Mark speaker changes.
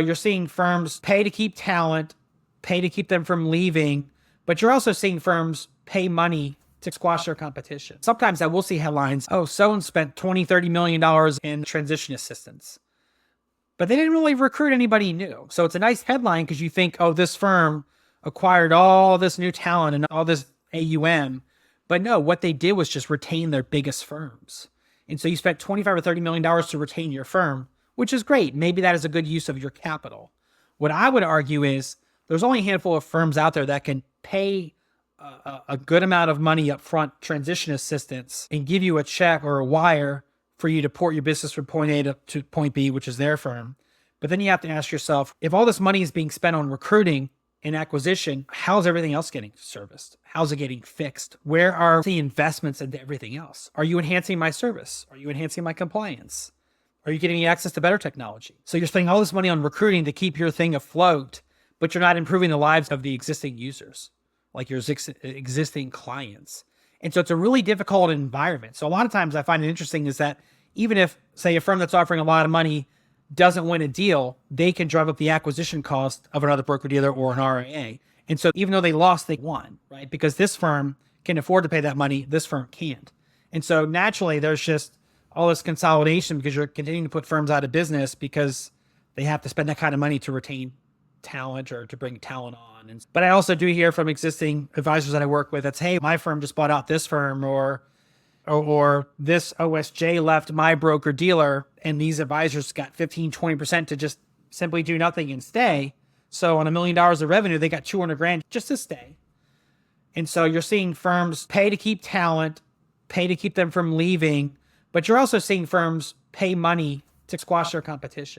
Speaker 1: You're seeing firms pay to keep talent, pay to keep them from leaving, but you're also seeing firms pay money to squash their competition. Sometimes I will see headlines, oh, so-and spent $20, $30 million in transition assistance, but they didn't really recruit anybody new. So it's a nice headline because you think, oh, this firm acquired all this new talent and all this AUM. But no, what they did was just retain their biggest firms. And so you spent $25 or $30 million to retain your firm, which is great. Maybe that is a good use of your capital. What I would argue is there's only a handful of firms out there that can pay a good amount of money up front, transition assistance, and give you a check or a wire for you to port your business from point A to point B, which is their firm. But then you have to ask yourself, if all this money is being spent on recruiting and acquisition, how's everything else getting serviced? How's it getting fixed? Where are the investments into everything else? Are you enhancing my service? Are you enhancing my compliance? Are you getting me access to better technology? So you're spending all this money on recruiting to keep your thing afloat, but you're not improving the lives of the existing users, like your existing clients. And so it's a really difficult environment. So a lot of times I find it interesting is that even if, say, a firm that's offering a lot of money doesn't win a deal, they can drive up the acquisition cost of another broker-dealer or an RIA. And so even though they lost, they won, right? Because this firm can afford to pay that money, this firm can't. And so naturally, there's just all this consolidation because you're continuing to put firms out of business because they have to spend that kind of money to retain talent or to bring talent on. But I also do hear from existing advisors that I work with, that's, hey, my firm just bought out this firm, or this OSJ left my broker dealer and these advisors got 15, 20% to just simply do nothing and stay. So on $1 million of revenue, they got 200 grand just to stay. And so you're seeing firms pay to keep talent, pay to keep them from leaving, but you're also seeing firms pay money to squash their competition.